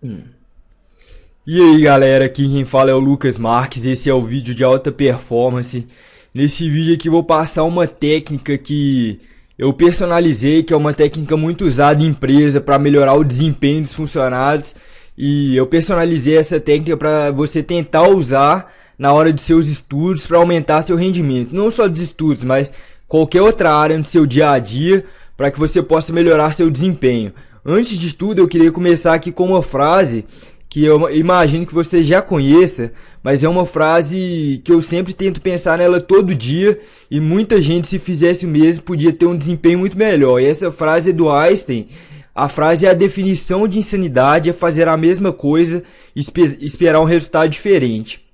E aí galera, aqui quem fala é o Lucas Marques, esse é o vídeo de alta performance. Nesse vídeo aqui vou passar uma técnica que eu personalizei, que é uma técnica muito usada em empresa para melhorar o desempenho dos funcionários. E eu personalizei essa técnica para você tentar usar na hora de seus estudos para aumentar seu rendimento. Não só dos estudos, mas qualquer outra área do seu dia a dia para que você possa melhorar seu desempenho. Antes de tudo, eu queria começar aqui com uma frase que eu imagino que você já conheça, mas é uma frase que eu sempre tento pensar nela todo dia e muita gente, se fizesse o mesmo, podia ter um desempenho muito melhor. E essa frase é do Einstein. A frase é: a definição de insanidade é fazer a mesma coisa e esperar um resultado diferente.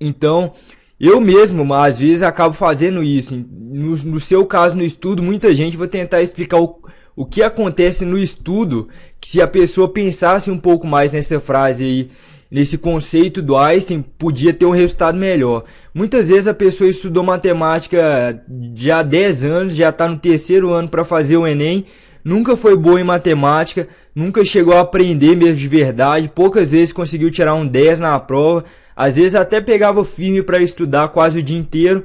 Então, eu mesmo, às vezes, acabo fazendo isso. No seu caso, no estudo, muita gente vai tentar explicar o que acontece no estudo, que se a pessoa pensasse um pouco mais nessa frase aí, nesse conceito do Einstein, podia ter um resultado melhor. Muitas vezes a pessoa estudou matemática já há 10 anos, já está no terceiro ano para fazer o Enem, nunca foi boa em matemática, nunca chegou a aprender mesmo de verdade, poucas vezes conseguiu tirar um 10 na prova, às vezes até pegava firme para estudar quase o dia inteiro.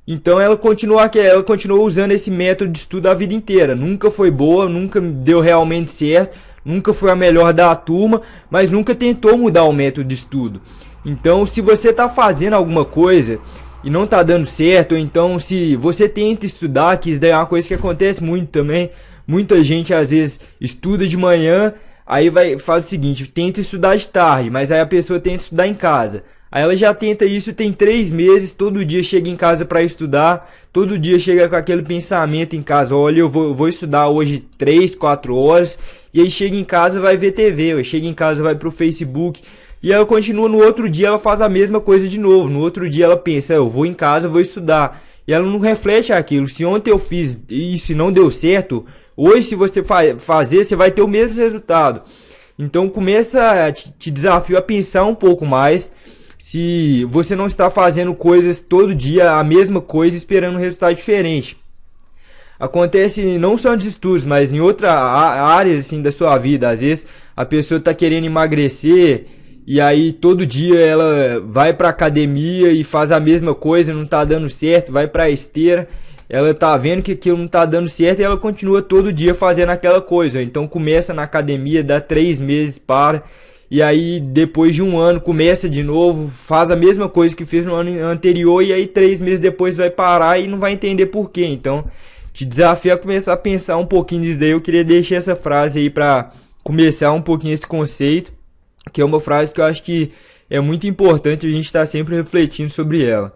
Então ela continuou usando esse método de estudo a vida inteira. Nunca foi boa, nunca deu realmente certo, nunca foi a melhor da turma, mas nunca tentou mudar o método de estudo. Então, se você está fazendo alguma coisa e não está dando certo, ou então se você tenta estudar, que isso daí é uma coisa que acontece muito também. Muita gente às vezes estuda de manhã, aí faz o seguinte: tenta estudar de tarde, mas aí a pessoa tenta estudar em casa. Aí ela já tenta isso, tem 3 meses, todo dia chega em casa para estudar, todo dia chega com aquele pensamento em casa: olha, eu vou estudar hoje 3, 4 horas, e aí chega em casa vai ver TV, chega em casa vai pro Facebook, e ela continua. No outro dia ela faz a mesma coisa de novo, no outro dia ela pensa: eu vou em casa, vou estudar, e ela não reflete aquilo. Se ontem eu fiz isso e não deu certo, hoje se você fazer, você vai ter o mesmo resultado. Então te desafio a pensar um pouco mais, se você não está fazendo coisas todo dia, a mesma coisa, esperando um resultado diferente. Acontece não só nos estudos, mas em outras áreas assim, da sua vida. Às vezes a pessoa está querendo emagrecer e aí todo dia ela vai para academia e faz a mesma coisa, não está dando certo, vai para a esteira, ela está vendo que aquilo não está dando certo e ela continua todo dia fazendo aquela coisa. Então começa na academia, dá 3 meses, para. E aí depois de um ano começa de novo, faz a mesma coisa que fez no ano anterior, e aí 3 meses depois vai parar e não vai entender por quê. Então te desafio a começar a pensar um pouquinho disso daí. Eu queria deixar essa frase aí para começar um pouquinho esse conceito, que é uma frase que eu acho que é muito importante a gente estar sempre refletindo sobre ela.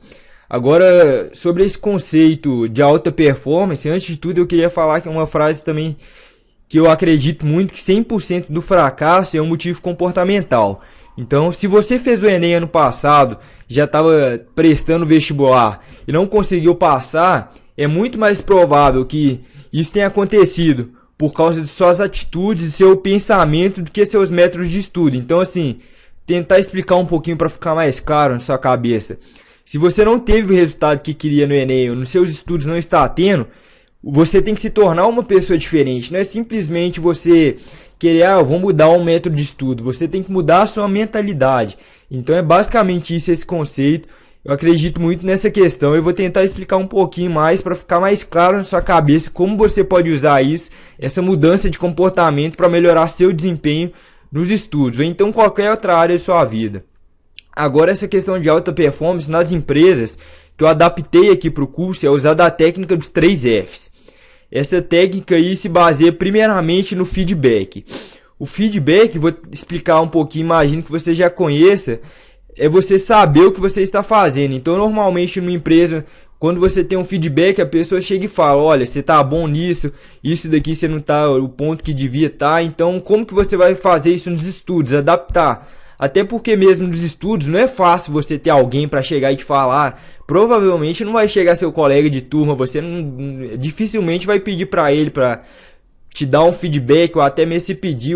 Agora, sobre esse conceito de alta performance, antes de tudo eu queria falar que é uma frase também que eu acredito muito, que 100% do fracasso é um motivo comportamental. Então, se você fez o Enem ano passado, já estava prestando vestibular e não conseguiu passar, é muito mais provável que isso tenha acontecido por causa de suas atitudes e seu pensamento do que seus métodos de estudo. Então, assim, tentar explicar um pouquinho para ficar mais claro na sua cabeça. Se você não teve o resultado que queria no Enem, ou nos seus estudos não está tendo, você tem que se tornar uma pessoa diferente. Não é simplesmente você querer: eu vou mudar um método de estudo. Você tem que mudar a sua mentalidade. Então é basicamente isso, esse conceito. Eu acredito muito nessa questão. Eu vou tentar explicar um pouquinho mais para ficar mais claro na sua cabeça como você pode usar isso, essa mudança de comportamento, para melhorar seu desempenho nos estudos ou então qualquer outra área de sua vida. Agora, essa questão de alta performance nas empresas, que eu adaptei aqui para o curso, é usar a técnica dos 3 Fs. Essa técnica aí se baseia primeiramente no feedback. O feedback, vou explicar um pouquinho, imagino que você já conheça, é você saber o que você está fazendo. Então, normalmente numa empresa, quando você tem um feedback, a pessoa chega e fala: olha, você está bom nisso, isso daqui você não está o ponto que devia estar. Então, como que você vai fazer isso nos estudos? Adaptar. Até porque mesmo nos estudos não é fácil você ter alguém para chegar e te falar. Provavelmente não vai chegar seu colega de turma, você dificilmente vai pedir para ele para te dar um feedback, ou até mesmo se pedir,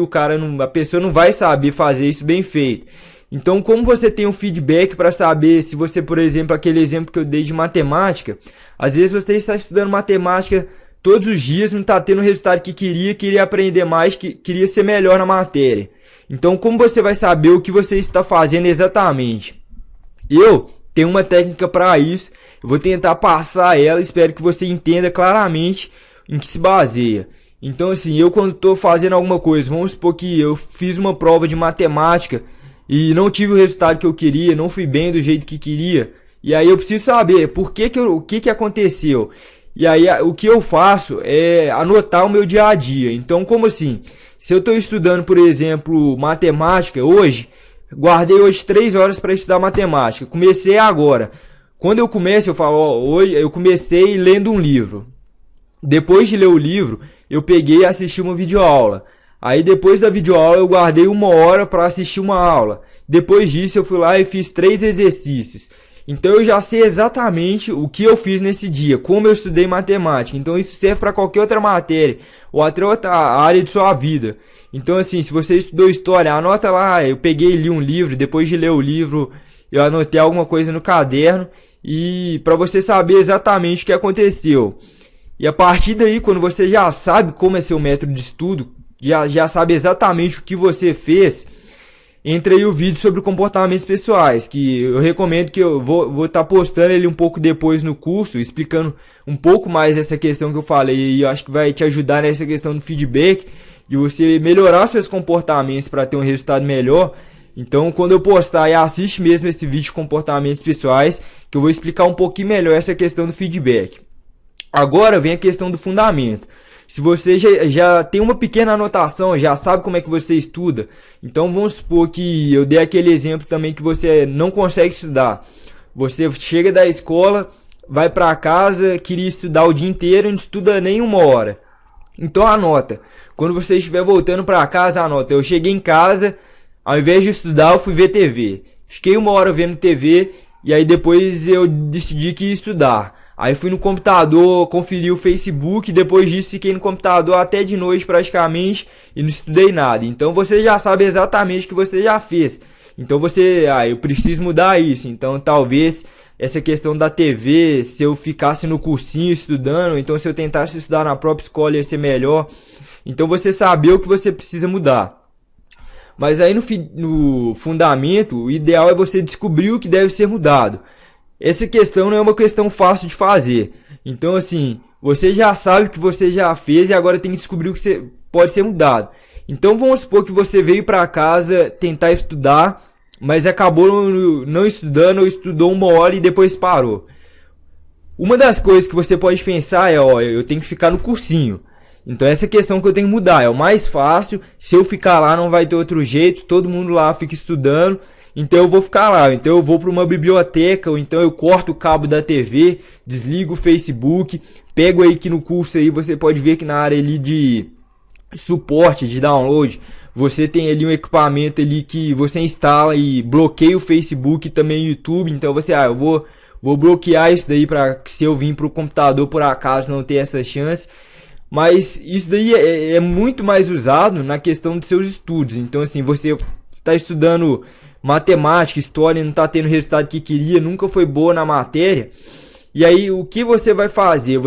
a pessoa não vai saber fazer isso bem feito. Então, como você tem um feedback para saber se você, por exemplo, aquele exemplo que eu dei de matemática, às vezes você está estudando matemática todos os dias, não está tendo o resultado que queria aprender mais, queria ser melhor na matéria. Então, como você vai saber o que você está fazendo exatamente? Eu tenho uma técnica para isso, eu vou tentar passar ela, espero que você entenda claramente em que se baseia. Então, assim, eu quando estou fazendo alguma coisa, vamos supor que eu fiz uma prova de matemática e não tive o resultado que eu queria, não fui bem do jeito que queria, e aí eu preciso saber o que aconteceu. E aí o que eu faço é anotar o meu dia a dia. Então, como assim? Se eu estou estudando, por exemplo, matemática hoje, guardei hoje 3 horas para estudar matemática. Comecei agora. Quando eu começo, eu falo, ó, hoje eu comecei lendo um livro. Depois de ler o livro, eu peguei e assisti uma videoaula. Aí depois da videoaula eu guardei 1 hora para assistir uma aula. Depois disso eu fui lá e fiz 3 exercícios. Então eu já sei exatamente o que eu fiz nesse dia, como eu estudei matemática. Então isso serve para qualquer outra matéria ou até outra área de sua vida. Então assim, se você estudou história, anota lá, eu peguei e li um livro, depois de ler o livro, eu anotei alguma coisa no caderno e para você saber exatamente o que aconteceu. E a partir daí, quando você já sabe como é seu método de estudo, já sabe exatamente o que você fez, entra aí o vídeo sobre comportamentos pessoais, que eu recomendo que eu vou estar postando ele um pouco depois no curso, explicando um pouco mais essa questão que eu falei, e eu acho que vai te ajudar nessa questão do feedback, e você melhorar seus comportamentos para ter um resultado melhor. Então, quando eu postar, aí assiste mesmo esse vídeo de comportamentos pessoais, que eu vou explicar um pouquinho melhor essa questão do feedback. Agora vem a questão do fundamento. Se você já tem uma pequena anotação, já sabe como é que você estuda, então vamos supor que eu dei aquele exemplo também que você não consegue estudar. Você chega da escola, vai para casa, queria estudar o dia inteiro e não estuda nem 1 hora. Então anota. Quando você estiver voltando para casa, anota. Eu cheguei em casa, ao invés de estudar, eu fui ver TV. Fiquei 1 hora vendo TV e aí depois eu decidi que ia estudar. Aí fui no computador, conferi o Facebook, depois disso fiquei no computador até de noite praticamente e não estudei nada. Então você já sabe exatamente o que você já fez. Então eu preciso mudar isso. Então talvez essa questão da TV, se eu ficasse no cursinho estudando, então se eu tentasse estudar na própria escola ia ser melhor. Então você saber o que você precisa mudar. Mas aí no fundamento, o ideal é você descobrir o que deve ser mudado. Essa questão não é uma questão fácil de fazer. Então, assim, você já sabe o que você já fez e agora tem que descobrir o que pode ser mudado. Então, vamos supor que você veio para casa tentar estudar, mas acabou não estudando ou estudou 1 hora e depois parou. Uma das coisas que você pode pensar é, ó, eu tenho que ficar no cursinho. Então, essa questão que eu tenho que mudar é o mais fácil. Se eu ficar lá, não vai ter outro jeito. Todo mundo lá fica estudando. Então eu vou ficar lá, então eu vou para uma biblioteca, ou então eu corto o cabo da TV, desligo o Facebook, pego aí que no curso aí você pode ver que na área ali de suporte, de download, você tem ali um equipamento ali que você instala e bloqueia o Facebook e também o YouTube. Então você, eu vou bloquear isso daí para se eu vir para o computador por acaso não ter essa chance. Mas isso daí é muito mais usado na questão de seus estudos. Então assim, você está estudando matemática, história, não está tendo o resultado que queria, nunca foi boa na matéria. E aí o que você vai fazer?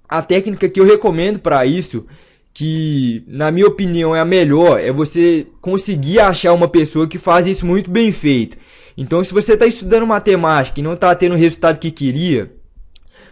A técnica que eu recomendo para isso, que na minha opinião é a melhor, é você conseguir achar uma pessoa que faz isso muito bem feito. Então se você está estudando matemática e não está tendo o resultado que queria,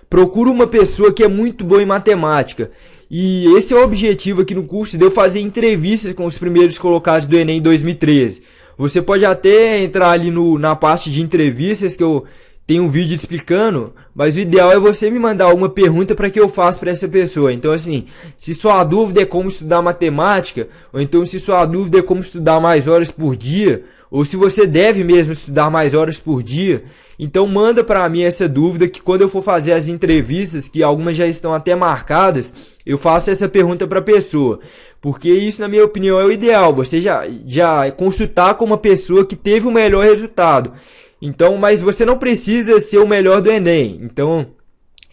procura uma pessoa que é muito boa em matemática. E esse é o objetivo aqui no curso, de eu fazer entrevistas com os primeiros colocados do Enem 2013. Você pode até entrar ali na parte de entrevistas, que eu tenho um vídeo explicando, mas o ideal é você me mandar alguma pergunta para que eu faça para essa pessoa. Então assim, se sua dúvida é como estudar matemática, ou então se sua dúvida é como estudar mais horas por dia, ou se você deve mesmo estudar mais horas por dia, então manda para mim essa dúvida, que quando eu for fazer as entrevistas, que algumas já estão até marcadas, eu faço essa pergunta para a pessoa. Porque isso, na minha opinião, é o ideal. Você já consultar com uma pessoa que teve o melhor resultado. Então, mas você não precisa ser o melhor do Enem. Então,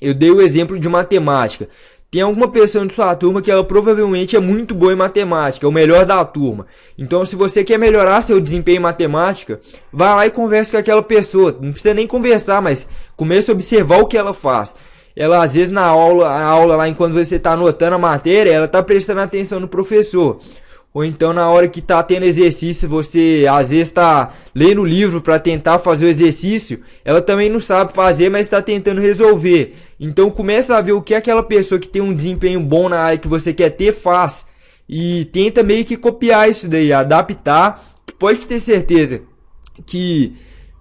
eu dei o exemplo de matemática. Tem alguma pessoa de sua turma que ela provavelmente é muito boa em matemática, é o melhor da turma. Então, se você quer melhorar seu desempenho em matemática, vá lá e converse com aquela pessoa. Não precisa nem conversar, mas comece a observar o que ela faz. Ela, às vezes, a aula lá, enquanto você está anotando a matéria, ela está prestando atenção no professor. ou então na hora que tá tendo exercício, você às vezes tá lendo o livro para tentar fazer o exercício, ela também não sabe fazer, mas está tentando resolver. Então começa a ver o que aquela pessoa que tem um desempenho bom na área que você quer ter faz e tenta meio que copiar isso daí, adaptar. Pode ter certeza que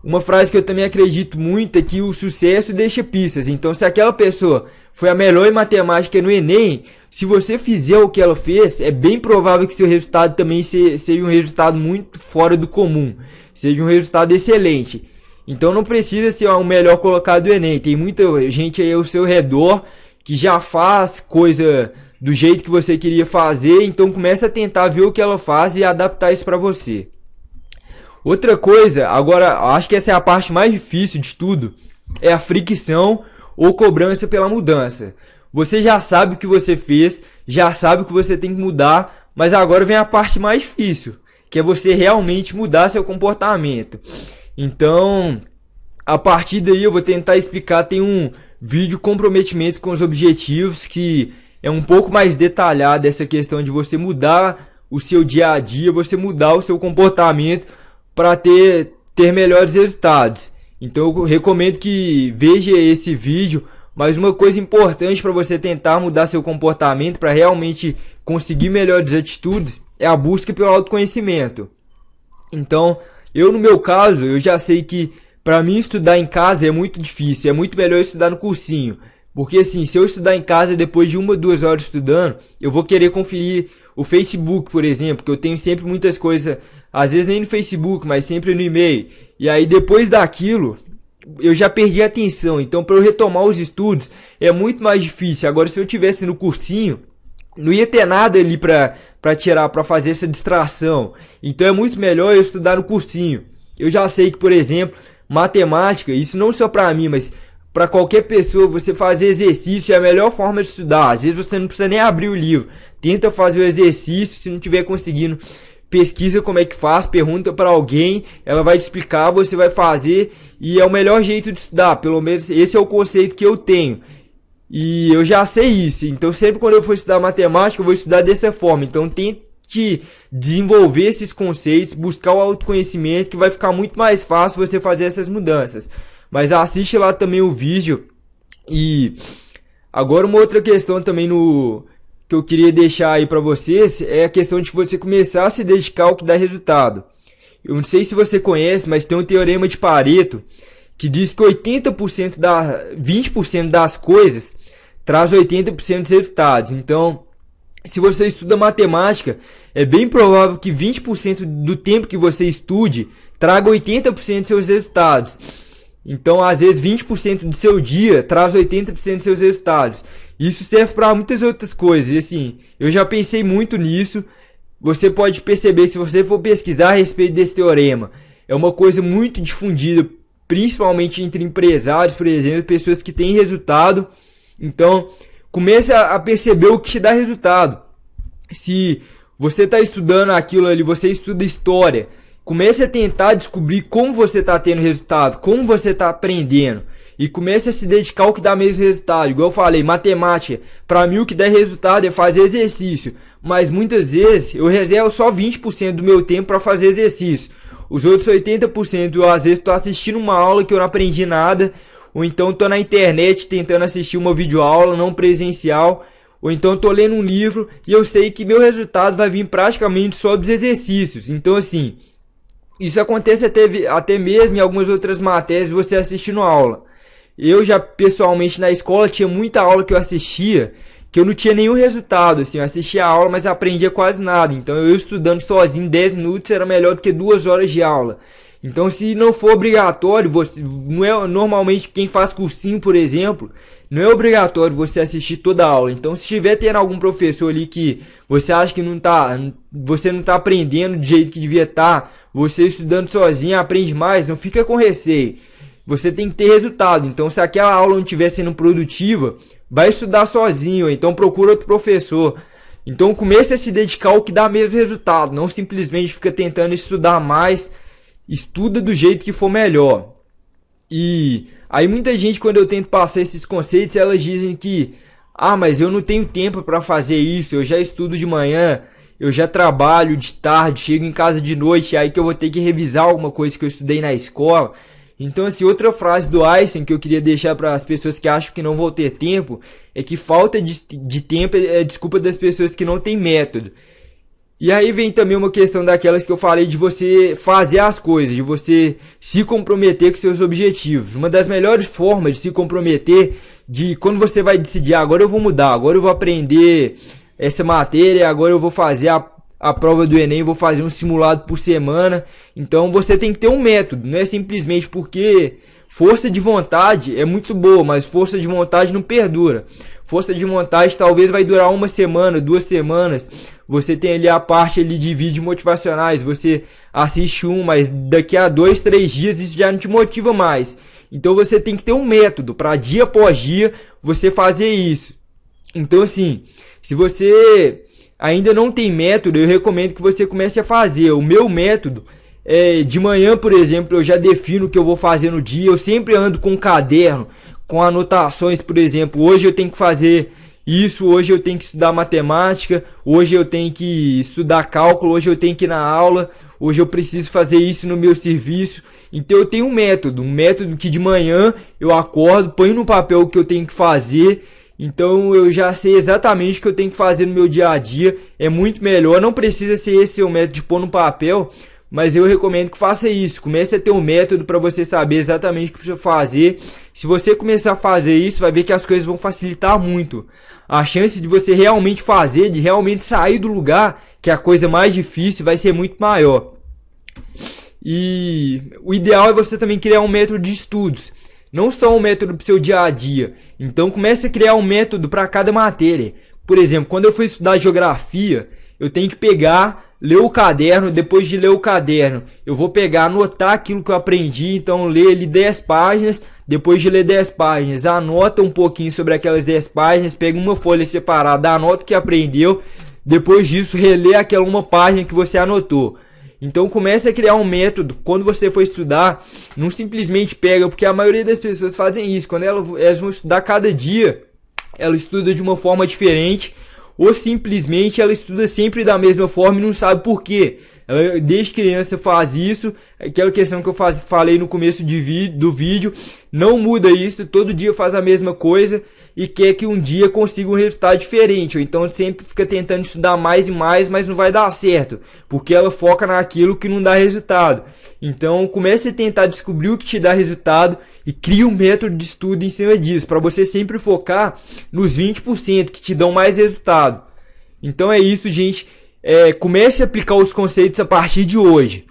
uma frase que eu também acredito muito é que o sucesso deixa pistas. Então, se aquela pessoa foi a melhor em matemática no Enem, se você fizer o que ela fez, é bem provável que seu resultado também seja um resultado muito fora do comum, seja um resultado excelente. Então, não precisa ser o melhor colocado do Enem. Tem muita gente aí ao seu redor que já faz coisa do jeito que você queria fazer. Então, comece a tentar ver o que ela faz e adaptar isso para você. Outra coisa, agora acho que essa é a parte mais difícil de tudo, é a fricção ou cobrança pela mudança. Você já sabe o que você fez, já sabe o que você tem que mudar, mas agora vem a parte mais difícil, que é você realmente mudar seu comportamento. Então, a partir daí eu vou tentar explicar, tem um vídeo comprometimento com os objetivos, que é um pouco mais detalhado essa questão de você mudar o seu dia a dia, você mudar o seu comportamento para ter melhores resultados. Então eu recomendo que veja esse vídeo. Mas uma coisa importante para você tentar mudar seu comportamento, para realmente conseguir melhores atitudes, é a busca pelo autoconhecimento. Então, no meu caso, eu já sei que para mim estudar em casa é muito difícil, é muito melhor estudar no cursinho. Porque assim, se eu estudar em casa depois de 1 ou 2 horas estudando, eu vou querer conferir o Facebook, por exemplo, que eu tenho sempre muitas coisas, às vezes nem no Facebook, mas sempre no e-mail. E aí depois daquilo, eu já perdi a atenção. Então para eu retomar os estudos é muito mais difícil. Agora se eu tivesse no cursinho, não ia ter nada ali para tirar, para fazer essa distração. Então é muito melhor eu estudar no cursinho. Eu já sei que, por exemplo, matemática, isso não só para mim, mas para qualquer pessoa, você fazer exercício é a melhor forma de estudar. Às vezes você não precisa nem abrir o livro. Tenta fazer o exercício, se não estiver conseguindo, pesquisa como é que faz, pergunta para alguém, ela vai te explicar, você vai fazer e é o melhor jeito de estudar. Pelo menos esse é o conceito que eu tenho. E eu já sei isso. Então sempre quando eu for estudar matemática, eu vou estudar dessa forma. Então tente desenvolver esses conceitos, buscar o autoconhecimento, que vai ficar muito mais fácil você fazer essas mudanças. Mas assiste lá também o vídeo. E agora uma outra questão também que eu queria deixar aí pra vocês é a questão de você começar a se dedicar ao que dá resultado. Eu não sei se você conhece, mas tem um teorema de Pareto que diz que 20% das coisas traz 80% dos resultados. Então, se você estuda matemática, é bem provável que 20% do tempo que você estude traga 80% dos seus resultados. Então, às vezes, 20% do seu dia traz 80% dos seus resultados. Isso serve para muitas outras coisas. E assim, eu já pensei muito nisso. Você pode perceber que se você for pesquisar a respeito desse teorema, é uma coisa muito difundida, principalmente entre empresários, por exemplo, pessoas que têm resultado. Então, comece a perceber o que te dá resultado. Se você está estudando aquilo ali, você estuda história, comece a tentar descobrir como você está tendo resultado, como você está aprendendo. E comece a se dedicar ao que dá mesmo resultado. Igual eu falei, matemática, para mim o que dá resultado é fazer exercício. Mas muitas vezes eu reservo só 20% do meu tempo para fazer exercício. Os outros 80% eu às vezes estou assistindo uma aula que eu não aprendi nada. Ou então estou na internet tentando assistir uma videoaula não presencial. Ou então estou lendo um livro e eu sei que meu resultado vai vir praticamente só dos exercícios. Então assim, isso acontece até mesmo em algumas outras matérias você assistindo aula. Eu já pessoalmente na escola tinha muita aula que eu assistia que eu não tinha nenhum resultado, assim, eu assistia a aula, mas aprendia quase nada. Então eu estudando sozinho 10 minutos era melhor do que 2 horas de aula. Então se não for obrigatório, você não é normalmente quem faz cursinho, por exemplo, não é obrigatório você assistir toda a aula. Então se estiver tendo algum professor ali que você acha que você não está aprendendo do jeito que devia estar, você estudando sozinho aprende mais, não fica com receio. Você tem que ter resultado. Então se aquela aula não estiver sendo produtiva, vai estudar sozinho, então procura outro professor. Então comece a se dedicar ao que dá mesmo resultado, não simplesmente fica tentando estudar mais. Estuda do jeito que for melhor. E aí muita gente, quando eu tento passar esses conceitos, elas dizem que mas eu não tenho tempo para fazer isso, eu já estudo de manhã, eu já trabalho de tarde, chego em casa de noite, aí que eu vou ter que revisar alguma coisa que eu estudei na escola. Então, assim, outra frase do Einstein que eu queria deixar para as pessoas que acham que não vão ter tempo é que falta de tempo é desculpa das pessoas que não têm método. E aí vem também uma questão daquelas que eu falei de você fazer as coisas, de você se comprometer com seus objetivos. Uma das melhores formas de se comprometer, de quando você vai decidir, agora eu vou mudar, agora eu vou aprender essa matéria, agora eu vou fazer a prova do Enem, vou fazer um simulado por semana. Então você tem que ter um método, não é simplesmente porque força de vontade é muito boa, mas força de vontade não perdura. Força de vontade talvez vai durar uma semana, 2 semanas. Você tem ali a parte ali de vídeos motivacionais, você assiste mas daqui a 2, 3 dias isso já não te motiva mais. Então você tem que ter um método para dia após dia você fazer isso. Então assim, se você ainda não tem método, eu recomendo que você comece a fazer. O meu método é de manhã, por exemplo, eu já defino o que eu vou fazer no dia. Eu sempre ando com um caderno, com anotações, por exemplo. Hoje eu tenho que fazer isso, hoje eu tenho que estudar matemática, hoje eu tenho que estudar cálculo, hoje eu tenho que ir na aula, hoje eu preciso fazer isso no meu serviço. Então eu tenho um método que de manhã eu acordo, ponho no papel o que eu tenho que fazer. Então eu já sei exatamente o que eu tenho que fazer no meu dia a dia. É muito melhor, não precisa ser esse seu método de pôr no papel, mas eu recomendo que faça isso. Comece a ter um método para você saber exatamente o que precisa fazer. Se você começar a fazer isso, vai ver que as coisas vão facilitar muito. A chance de você realmente fazer, de realmente sair do lugar, que é a coisa mais difícil, vai ser muito maior. E o ideal é você também criar um método de estudos, não só um método para o seu dia a dia. Então comece a criar um método para cada matéria. Por exemplo, quando eu for estudar geografia, eu tenho que pegar, ler o caderno. Depois de ler o caderno, eu vou pegar, anotar aquilo que eu aprendi. Então ler ali 10 páginas. Depois de ler 10 páginas, anota um pouquinho sobre aquelas 10 páginas. Pega uma folha separada, anota o que aprendeu. Depois disso, reler aquela uma página que você anotou. Então comece a criar um método. Quando você for estudar, não simplesmente pega, porque a maioria das pessoas fazem isso. Quando elas vão estudar cada dia, ela estuda de uma forma diferente, ou simplesmente ela estuda sempre da mesma forma e não sabe por quê. Ela desde criança faz isso, aquela questão que eu falei no começo do vídeo, não muda isso, todo dia faz a mesma coisa e quer que um dia consiga um resultado diferente, ou então sempre fica tentando estudar mais e mais, mas não vai dar certo, porque ela foca naquilo que não dá resultado. Então comece a tentar descobrir o que te dá resultado e crie um método de estudo em cima disso, para você sempre focar nos 20% que te dão mais resultado. Então é isso, gente. Comece a aplicar os conceitos a partir de hoje,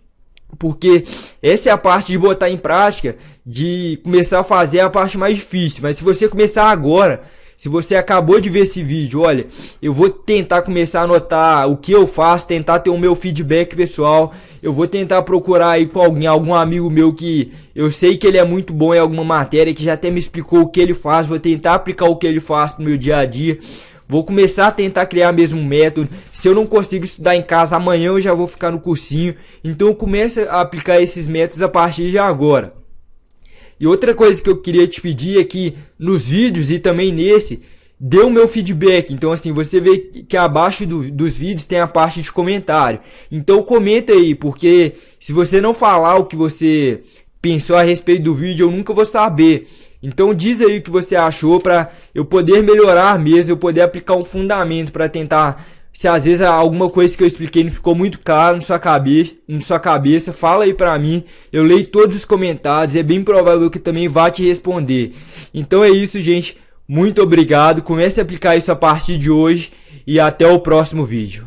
porque essa é a parte de botar em prática, de começar a fazer a parte mais difícil. Mas se você começar agora, se você acabou de ver esse vídeo, olha, eu vou tentar começar a anotar o que eu faço, tentar ter o meu feedback pessoal. Eu vou tentar procurar aí com algum amigo meu que eu sei que ele é muito bom em alguma matéria, que já até me explicou o que ele faz. Vou tentar aplicar o que ele faz pro meu dia a dia. Vou começar a tentar criar mesmo um método. Se eu não consigo estudar em casa, amanhã eu já vou ficar no cursinho. Então comece a aplicar esses métodos a partir de agora. E outra coisa que eu queria te pedir é que nos vídeos e também nesse, dê o meu feedback. Então assim, você vê que abaixo dos vídeos tem a parte de comentário. Então comenta aí, porque se você não falar o que você pensou a respeito do vídeo, eu nunca vou saber. Então diz aí o que você achou, para eu poder melhorar mesmo, eu poder aplicar um fundamento para tentar, se às vezes alguma coisa que eu expliquei não ficou muito claro na sua cabeça, fala aí pra mim, eu leio todos os comentários, é bem provável que também vá te responder. Então é isso, gente, muito obrigado, comece a aplicar isso a partir de hoje e até o próximo vídeo.